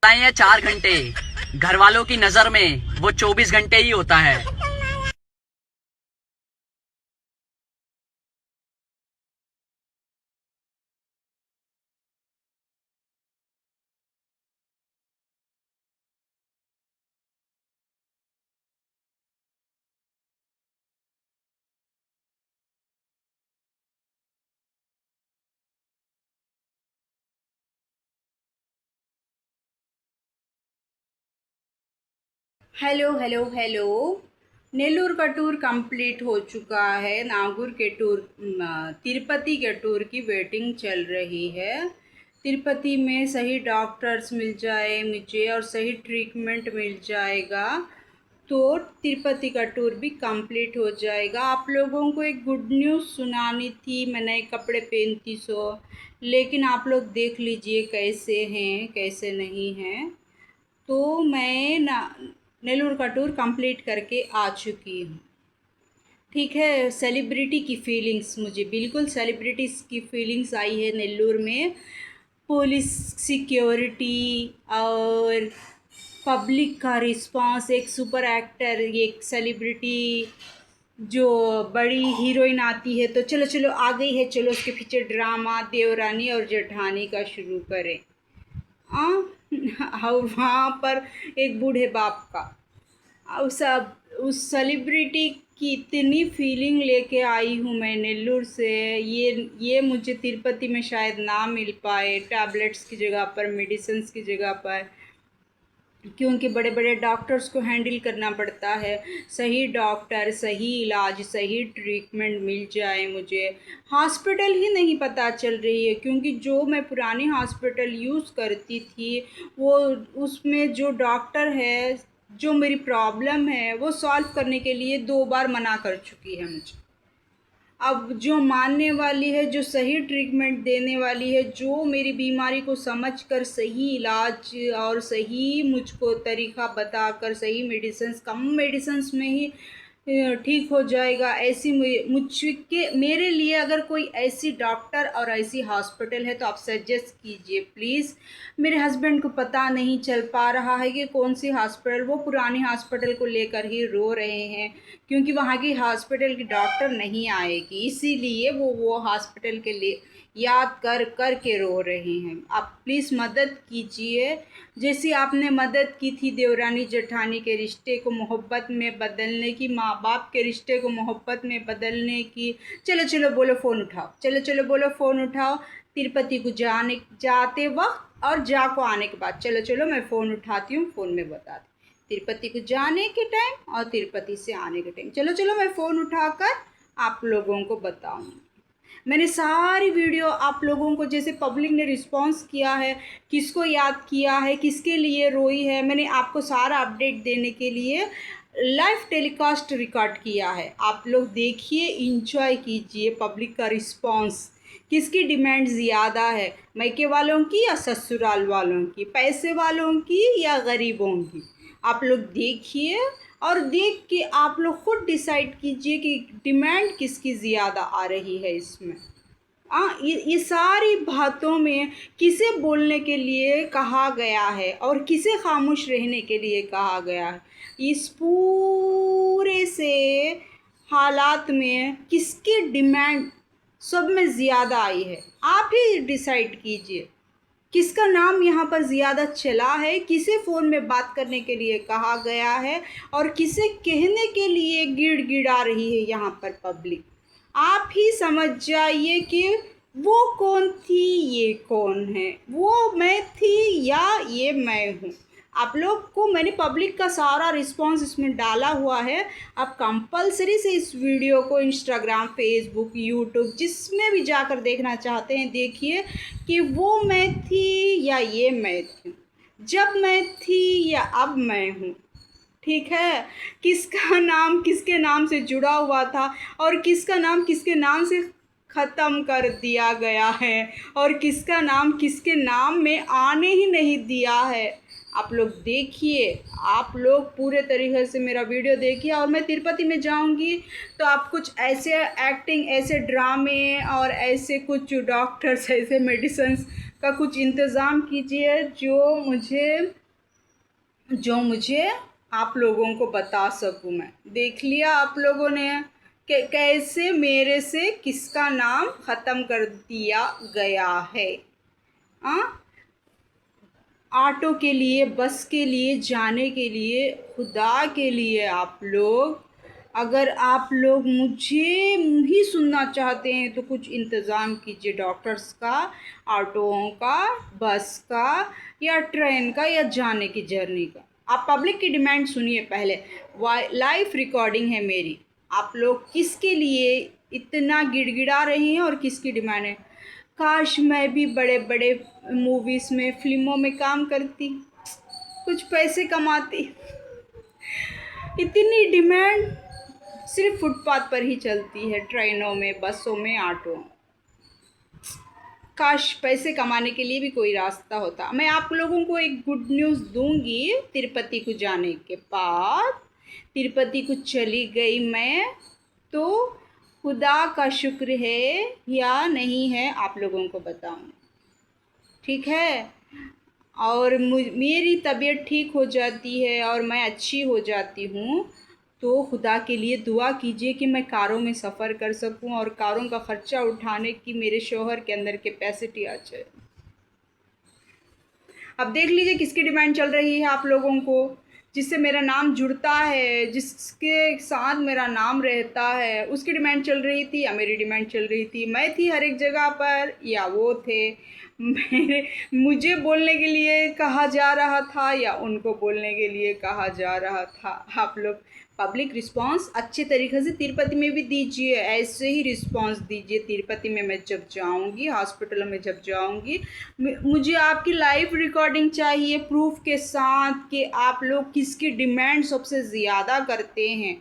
या 4 घंटे, घर वालों की नजर में वो 24 घंटे ही होता है। हेलो। नेल्लूर का टूर कंप्लीट हो चुका है। नागौर के टूर, तिरुपति के टूर की वेटिंग चल रही है। तिरुपति में सही डॉक्टर्स मिल जाए मुझे और सही ट्रीटमेंट मिल जाएगा तो तिरुपति का टूर भी कंप्लीट हो जाएगा। आप लोगों को एक गुड न्यूज़ सुनानी थी। मैं नए कपड़े पहनती लेकिन आप लोग देख लीजिए कैसे हैं कैसे नहीं हैं। तो मैं नेल्लूर का टूर कंप्लीट करके आ चुकी हूँ। ठीक है, सेलिब्रिटी की फीलिंग्स, मुझे बिल्कुल सेलिब्रिटीज़ की फीलिंग्स आई है नेल्लूर में। पुलिस, सिक्योरिटी और पब्लिक का रिस्पांस, एक सुपर एक्टर, एक सेलिब्रिटी जो बड़ी हीरोइन आती है तो चलो चलो आ गई है, चलो उसके पीछे ड्रामा देवरानी और जेठानी का शुरू करें। और वहाँ पर एक बूढ़े बाप का उस सेलिब्रिटी की इतनी फीलिंग लेके आई हूँ मैं नेल्लूर से। ये मुझे तिरुपति में शायद ना मिल पाए, टैबलेट्स की जगह पर, मेडिसिन्स की जगह पर, क्योंकि बड़े बड़े डॉक्टर्स को हैंडल करना पड़ता है। सही डॉक्टर, सही इलाज, सही ट्रीटमेंट मिल जाए मुझे। हॉस्पिटल ही नहीं पता चल रही है, क्योंकि जो मैं पुरानी हॉस्पिटल यूज़ करती थी वो, उसमें जो डॉक्टर है, जो मेरी प्रॉब्लम है वो सॉल्व करने के लिए 2 बार मना कर चुकी है मुझे। अब जो मानने वाली है, जो सही ट्रीटमेंट देने वाली है, जो मेरी बीमारी को समझकर सही इलाज और सही मुझको तरीक़ा बताकर सही मेडिसिन्स, कम मेडिसिन्स में ही ठीक हो जाएगा, ऐसी मेरे लिए अगर कोई ऐसी डॉक्टर और ऐसी हॉस्पिटल है तो आप सजेस्ट कीजिए प्लीज़। मेरे हस्बैंड को पता नहीं चल पा रहा है कि कौन सी हॉस्पिटल, वो पुरानी हॉस्पिटल को लेकर ही रो रहे हैं, क्योंकि वहाँ की हॉस्पिटल की डॉक्टर नहीं आएगी, इसीलिए वो हॉस्पिटल के लिए याद कर के रो रहे हैं। आप प्लीज़ मदद कीजिए, जैसी आपने मदद की थी देवरानी जेठानी के रिश्ते को मोहब्बत में बदलने की, माँ बाप के रिश्ते को मोहब्बत में बदलने की। चलो चलो बोलो फ़ोन उठाओ, चलो चलो बोलो फ़ोन उठाओ। तिरुपति को जाते वक्त और जाको आने के बाद, चलो चलो मैं फ़ोन उठाती हूँ, फ़ोन में बताती। तिरुपति को जाने के टाइम और तिरुपति से आने के टाइम, चलो चलो मैं फ़ोन उठाकर आप लोगों को बताऊँगी। मैंने सारी वीडियो आप लोगों को, जैसे पब्लिक ने रिस्पांस किया है, किसको याद किया है, किसके लिए रोई है, मैंने आपको सारा अपडेट देने के लिए लाइव टेलीकास्ट रिकॉर्ड किया है। आप लोग देखिए, एंजॉय कीजिए पब्लिक का रिस्पांस। किसकी डिमांड ज़्यादा है, मायके वालों की या ससुराल वालों की, पैसे वालों की या गरीबों की? आप लोग देखिए और देख के आप लोग खुद डिसाइड कीजिए कि डिमांड किसकी ज़्यादा आ रही है इसमें। ये सारी बातों में किसे बोलने के लिए कहा गया है और किसे खामोश रहने के लिए कहा गया है, इस पूरे से हालात में किसकी डिमांड सब में ज़्यादा आई है, आप ही डिसाइड कीजिए। किसका नाम यहाँ पर ज़्यादा चला है, किसे फ़ोन में बात करने के लिए कहा गया है और किसे कहने के लिए गिड़गिड़ा रही है यहाँ पर पब्लिक। आप ही समझ जाइए कि वो कौन थी, ये कौन है, वो मैं थी या ये मैं हूँ। आप लोग को मैंने पब्लिक का सारा रिस्पांस इसमें डाला हुआ है। आप कंपलसरी से इस वीडियो को इंस्टाग्राम, फेसबुक, यूट्यूब, जिसमें भी जाकर देखना चाहते हैं देखिए कि वो मैं थी या ये मैं थी, जब मैं थी या अब मैं हूँ। ठीक है, किसका नाम किसके नाम से जुड़ा हुआ था और किसका नाम किसके नाम से ख़त्म कर दिया गया है और किसका नाम किसके नाम में आने ही नहीं दिया है। आप लोग देखिए, आप लोग पूरे तरीके से मेरा वीडियो देखिए। और मैं तिरुपति में जाऊंगी तो आप कुछ ऐसे एक्टिंग, ऐसे ड्रामे और ऐसे कुछ डॉक्टर्स, ऐसे मेडिसिन्स का कुछ इंतज़ाम कीजिए जो मुझे आप लोगों को बता सकूं। मैं देख लिया आप लोगों ने कि कैसे मेरे से किसका नाम ख़त्म कर दिया गया है। ऑटो के लिए, बस के लिए, जाने के लिए, खुदा के लिए आप लोग, अगर आप लोग मुझे ही सुनना चाहते हैं तो कुछ इंतज़ाम कीजिए डॉक्टर्स का, ऑटोओं का, बस का या ट्रेन का या जाने की जर्नी का। आप पब्लिक की डिमांड सुनिए पहले। लाइव रिकॉर्डिंग है मेरी। आप लोग किसके लिए इतना गिड़गिड़ा रही हैं और किसकी डिमांड है? काश मैं भी बड़े बड़े मूवीज़ में, फिल्मों में काम करती, कुछ पैसे कमाती। इतनी डिमांड सिर्फ फुटपाथ पर ही चलती है, ट्रेनों में, बसों में, ऑटो। काश पैसे कमाने के लिए भी कोई रास्ता होता। मैं आप लोगों को एक गुड न्यूज़ दूंगी। तिरुपति को जाने के बाद, तिरुपति को चली गई मैं, तो खुदा का शुक्र है या नहीं है आप लोगों को बताऊँ, ठीक है? और मेरी तबीयत ठीक हो जाती है और मैं अच्छी हो जाती हूँ, तो खुदा के लिए दुआ कीजिए कि मैं कारों में सफ़र कर सकूं और कारों का ख़र्चा उठाने की मेरे शौहर के अंदर कैपेसिटी आ जाए। अब देख लीजिए किसकी डिमांड चल रही है आप लोगों को, जिससे मेरा नाम जुड़ता है, जिसके साथ मेरा नाम रहता है, उसकी डिमांड चल रही थी या मेरी डिमांड चल रही थी? मैं थी हर एक जगह पर या वो थे? मुझे बोलने के लिए कहा जा रहा था या उनको बोलने के लिए कहा जा रहा था? आप लोग पब्लिक रिस्पांस अच्छे तरीके से तिरुपति में भी दीजिए, ऐसे ही रिस्पांस दीजिए। तिरुपति में मैं जब जाऊंगी, हॉस्पिटल में जब जाऊंगी, मुझे आपकी लाइव रिकॉर्डिंग चाहिए प्रूफ के साथ कि आप लोग किसकी डिमांड सबसे ज़्यादा करते हैं,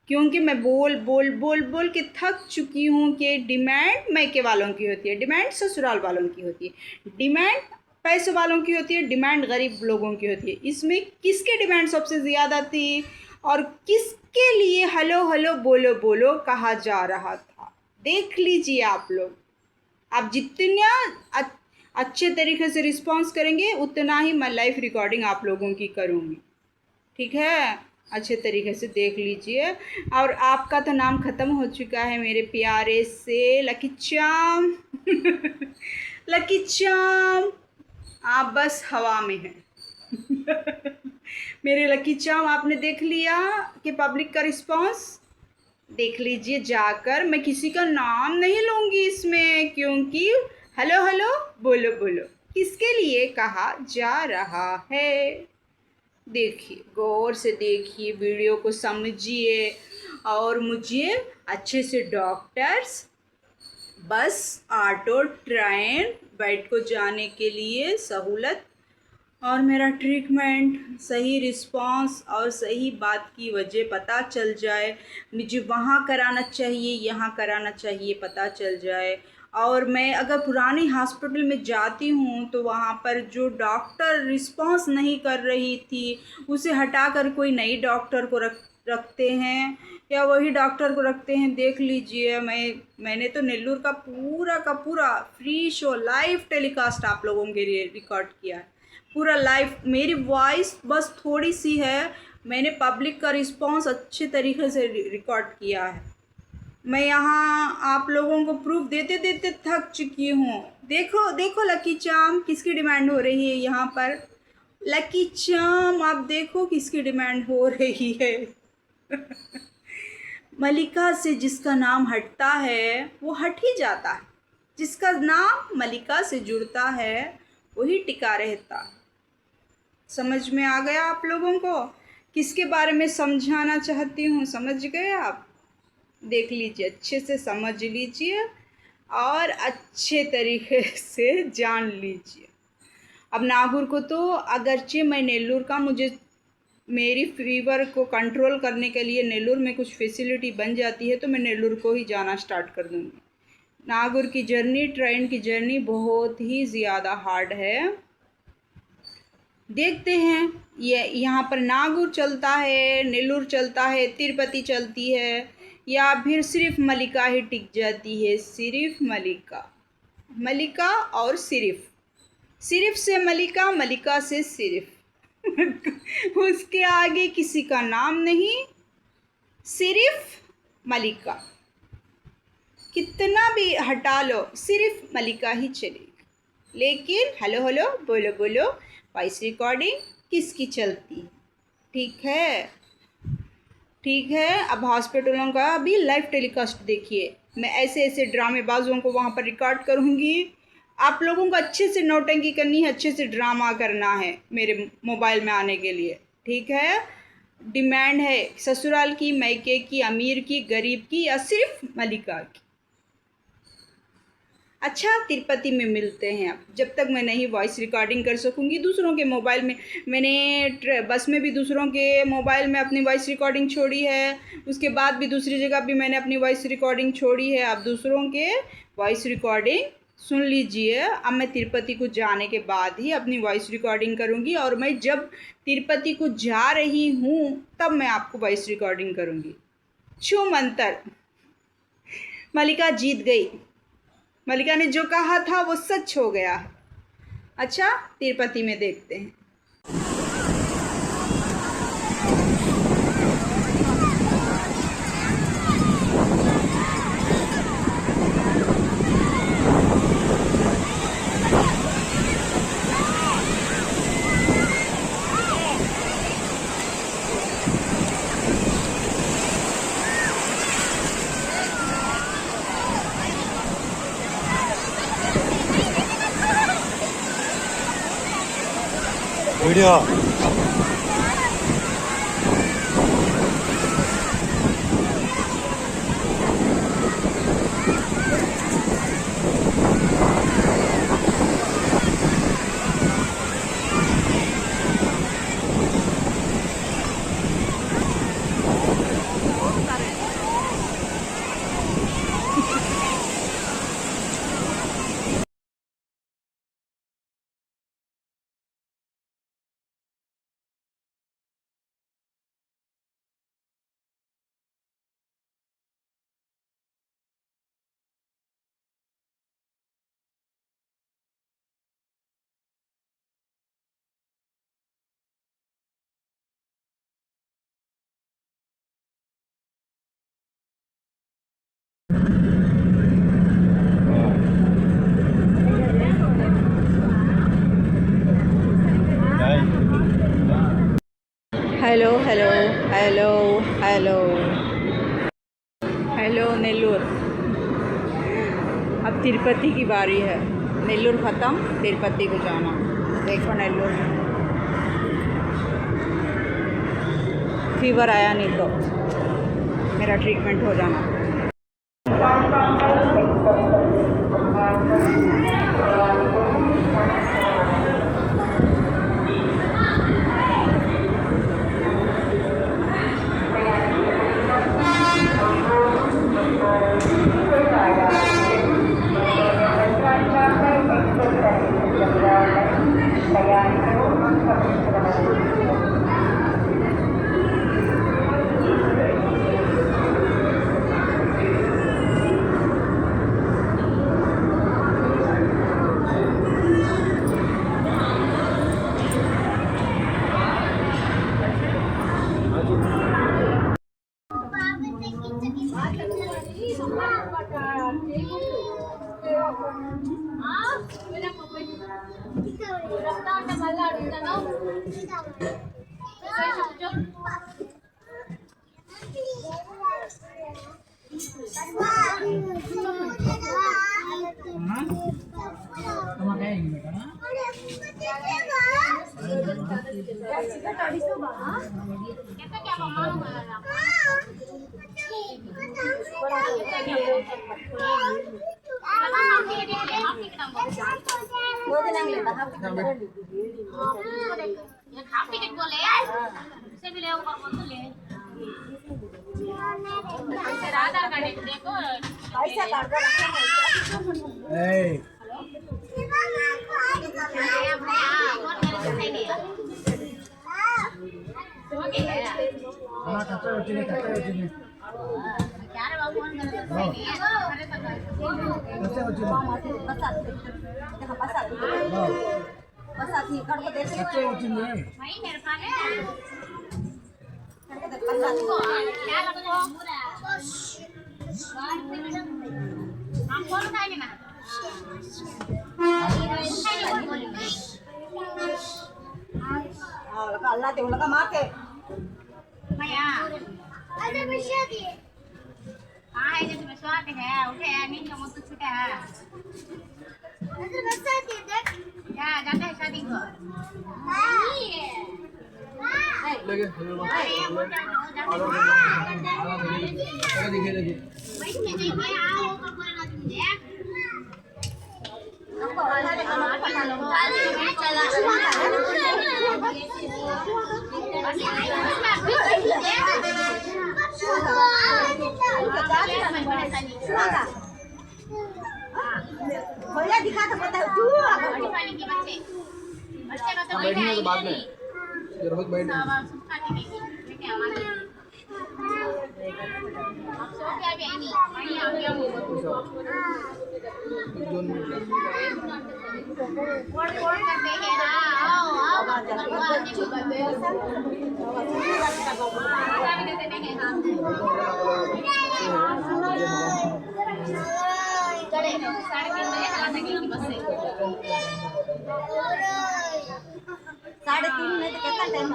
क्योंकि मैं बोल बोल बोल बोल के थक चुकी हूँ कि डिमांड मैके वालों की होती है, डिमांड ससुराल वालों की होती है, डिमांड पैसे वालों की होती है, डिमांड गरीब लोगों की होती है। इसमें किसकी डिमांड सबसे ज़्यादा थी और किसके लिए हेलो हेलो बोलो बोलो कहा जा रहा था? देख लीजिए आप लोग। आप जितना अच्छे तरीके से रिस्पॉन्स करेंगे उतना ही मैं लाइव रिकॉर्डिंग आप लोगों की करूँगी, ठीक है? अच्छे तरीके से देख लीजिए। और आपका तो नाम ख़त्म हो चुका है मेरे प्यारे से लकी चाम। लकी चाम, आप बस हवा में हैं। मेरे लकी चाम, आपने देख लिया कि पब्लिक का रिस्पांस? देख लीजिए जाकर। मैं किसी का नाम नहीं लूँगी इसमें, क्योंकि हेलो हेलो बोलो बोलो किसके लिए कहा जा रहा है। देखिए, गौर से देखिए, वीडियो को समझिए और मुझे अच्छे से डॉक्टर्स, बस, ऑटो, ट्रेन, बेड को जाने के लिए सहूलत और मेरा ट्रीटमेंट, सही रिस्पांस और सही बात की वजह पता चल जाए। मुझे वहाँ कराना चाहिए, यहाँ कराना चाहिए, पता चल जाए। और मैं अगर पुरानी हॉस्पिटल में जाती हूँ तो वहाँ पर जो डॉक्टर रिस्पांस नहीं कर रही थी उसे हटाकर कोई नई डॉक्टर को रखते हैं या वही डॉक्टर को रखते हैं। देख लीजिए, मैंने तो नेल्लूर का पूरा फ्री शो लाइव टेलीकास्ट आप लोगों के लिए रिकॉर्ड किया है, पूरा लाइव। मेरी वॉइस बस थोड़ी सी है, मैंने पब्लिक का रिस्पांस अच्छे तरीके से रिकॉर्ड किया है। मैं यहाँ आप लोगों को प्रूफ देते देते थक चुकी हूँ। देखो देखो लकी चाम किसकी डिमांड हो रही है यहाँ पर। लकी चाम, आप देखो किसकी डिमांड हो रही है। मलिका से जिसका नाम हटता है वो हट ही जाता है, जिसका नाम मलिका से जुड़ता है वही टिका रहता है। समझ में आ गया आप लोगों को किसके बारे में समझाना चाहती हूँ? समझ गए आप? देख लीजिए, अच्छे से समझ लीजिए और अच्छे तरीके से जान लीजिए। अब नागुर को तो अगरचे मैं नेल्लूर का, मुझे मेरी फीवर को कंट्रोल करने के लिए नेल्लूर में कुछ फैसिलिटी बन जाती है तो मैं नेल्लूर को ही जाना स्टार्ट कर दूँगी। नागुर की जर्नी, ट्रेन की जर्नी बहुत ही ज़्यादा हार्ड है। देखते हैं ये यहाँ पर नागुर चलता है, नेल्लूर चलता है, तिरुपति चलती है या फिर सिर्फ मलिका ही टिक जाती है। सिर्फ मलिका और सिर्फ से मलिका, मलिका से सिर्फ। उसके आगे किसी का नाम नहीं, सिर्फ मलिका। कितना भी हटा लो सिर्फ मलिका ही चलेगी। लेकिन हेलो हेलो बोलो बोलो वॉइस रिकॉर्डिंग किसकी चलती? ठीक है, ठीक है। अब हॉस्पिटलों का भी लाइव टेलीकास्ट देखिए। मैं ऐसे ऐसे ड्रामेबाजों को वहाँ पर रिकॉर्ड करूँगी। आप लोगों को अच्छे से नौटंकी करनी है, अच्छे से ड्रामा करना है मेरे मोबाइल में आने के लिए। ठीक है। डिमांड है ससुराल की, मैके की, अमीर की, गरीब की या सिर्फ मलिका की। अच्छा, तिरुपति में मिलते हैं। अब जब तक मैं नहीं वॉइस रिकॉर्डिंग कर सकूंगी दूसरों के मोबाइल में, मैंने बस में भी दूसरों के मोबाइल में अपनी वॉइस रिकॉर्डिंग छोड़ी है, उसके बाद भी दूसरी जगह भी मैंने अपनी वॉइस रिकॉर्डिंग छोड़ी है। अब दूसरों के वॉइस रिकॉर्डिंग सुन लीजिए। अब मैं तिरुपति को जाने के बाद ही अपनी वॉइस रिकॉर्डिंग करूंगी, और मैं जब तिरुपति को जा रही हूँ तब मैं आपको वॉइस रिकॉर्डिंग करूंगी। छू मंतर, मलिका जीत गई। मलिका ने जो कहा था वो सच हो गया। अच्छा, तिरुपति में देखते हैं। Video hello hello hello hello hello Nellore. अब तिरुपति की बारी है। नेल्लूर ख़त्म, तिरुपति को जाना। देखो नेल्लूर, फीवर आया नहीं तो मेरा ट्रीटमेंट हो जाना। अल्लाह ते उनका मार के भैया अरे बिशा दी हां है जैसे स्वाद है उठे है नींद में तो छूटा है अरे बच्चा दे देख क्या जाते हैं शादी को हां लेके देखिए देखिए बैठने के बाद में ये रोज बैठ साढ़े 3 में तो कितना टाइम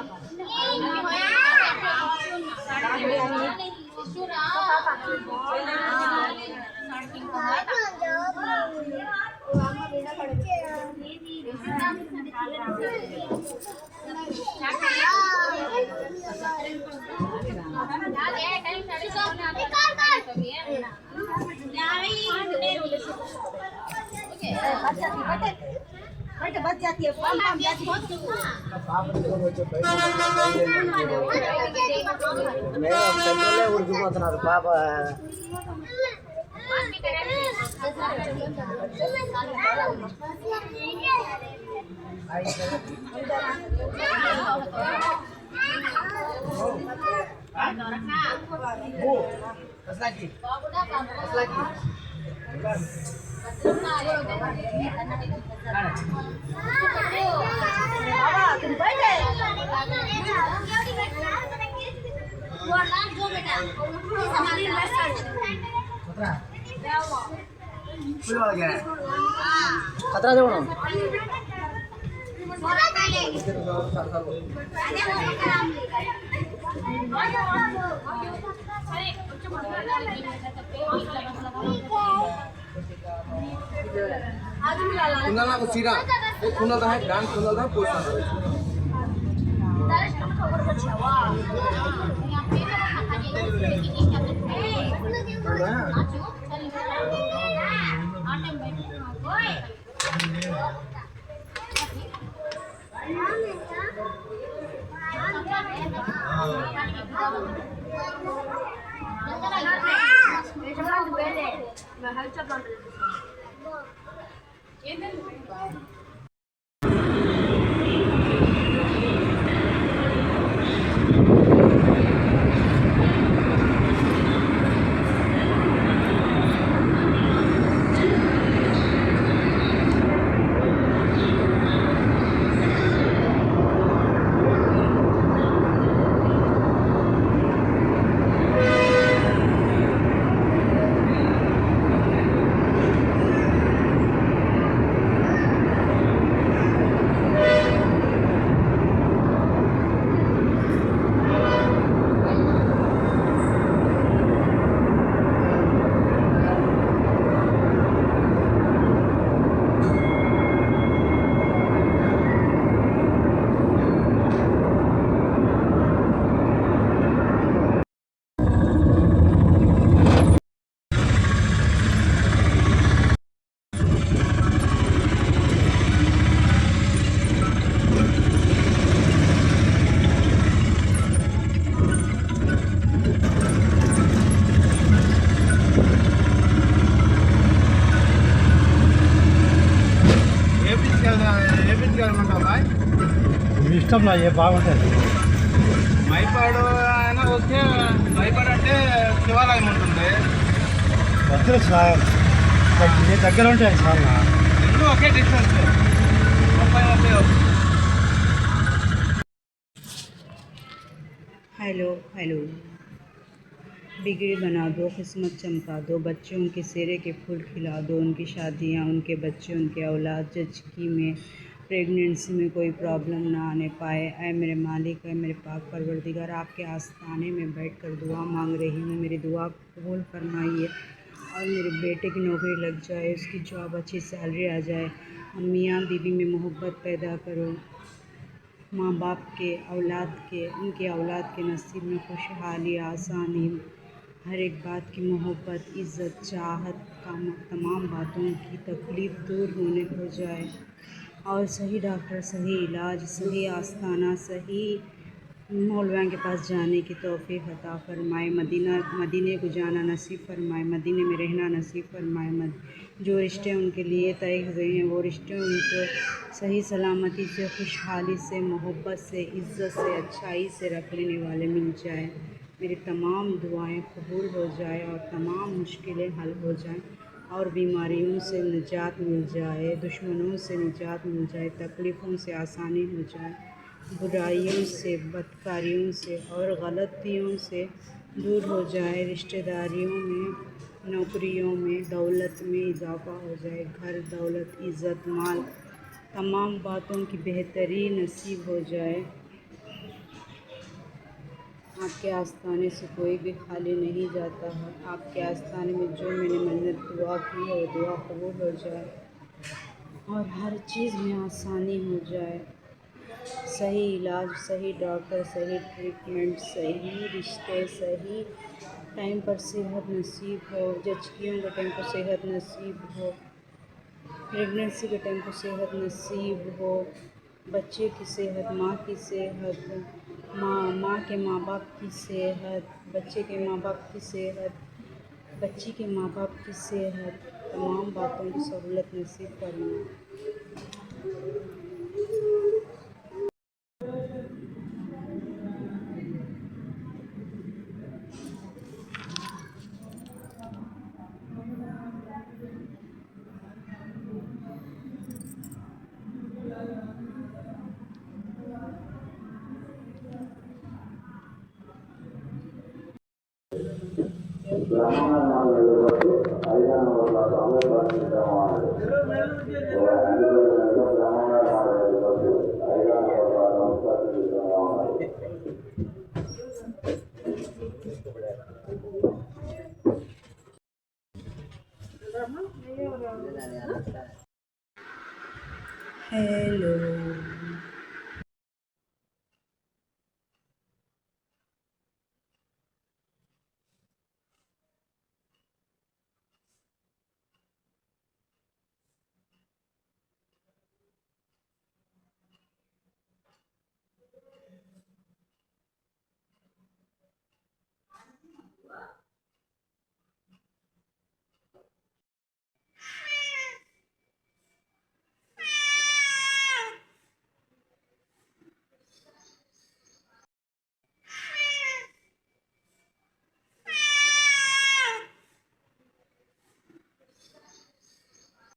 बच जाती है पापा खतरा दे कुणाला को सीरा एक कुणाला है डांस कुणाला है पोस्ट ఇష్టం నా ఏ బాగుంటుంది మైపాడు అయినా ఓకే మైపాడు అంటే శివాలయం ఉంటుంది వద్దు సార్ ఇది దగ్గర ఉంటాయి సార్ రెండు ఒకే డిస్టెన్స్ 30 हेलो हेलो बिगड़ी बना दो, किस्मत चमका दो, बच्चों के सिरे के फूल खिला दो, उनकी शादियाँ, उनके बच्चे, उनके औलाद ज़िंदगी में प्रेगनेंसी में कोई प्रॉब्लम ना आने पाए। ऐ मेरे मालिक, ऐ मेरे पाक परवरदिगार, आपके आस्थाने में बैठकर दुआ मांग रही हूँ। मेरी दुआ कबूल फरमाइए और मेरे बेटे की नौकरी लग जाए, उसकी जॉब अच्छी सैलरी आ जाए, हम मियाँ बीवी में मोहब्बत पैदा करो। माँ बाप के, औलाद के, उनके औलाद के नसीब में खुशहाली, आसानी, हर एक बात की मोहब्बत, इज़्ज़त, चाहत, तमाम बातों की तकलीफ़ दूर होने हो जाए और सही डॉक्टर, सही इलाज, सही आस्ताना, सही मौलवियों के पास जाने की तौफ़ीक़ अता फ़रमाए। मदीने को जाना नसीब फ़रमाए, मदीने में रहना नसीब फ़रमाए। जो रिश्ते उनके लिए तय हुए हैं वो रिश्ते उनको सही सलामती से, खुशहाली से, मोहब्बत से, इज़्ज़त से, अच्छाई से रख लेने वाले मिल जाए। मेरी तमाम दुआएं कबूल हो जाए और तमाम मुश्किलें हल हो जाएं और बीमारियों से निजात मिल जाए, दुश्मनों से निजात मिल जाए, तकलीफ़ों से आसानी हो जाए, बुराइयों से, बदकारियों से और गलतियों से दूर हो जाए, रिश्तेदारियों में, नौकरियों में, दौलत में इजाफ़ा हो जाए, घर, दौलत, इज़्ज़त, माल, तमाम बातों की बेहतरी नसीब हो जाए। आपके आस्थाने से कोई भी खाली नहीं जाता है। आपके आस्थाने में जो मैंने मन्नत दुआ की है वो दुआ कबूल हो जाए और हर चीज़ में आसानी हो जाए। सही इलाज, सही डॉक्टर, सही ट्रीटमेंट, सही रिश्ते, सही टाइम पर सेहत नसीब हो, जचकियों के टाइम पर सेहत नसीब हो, प्रेगनेंसी के टाइम पर सेहत नसीब हो, बच्चे की सेहत, माँ की सेहत, माँ के माँ बाप की सेहत, बच्चे के माँ बाप की सेहत, बच्ची के माँ बाप की सेहत, तमाम बातों की सहूलत नसीब फरमाए। है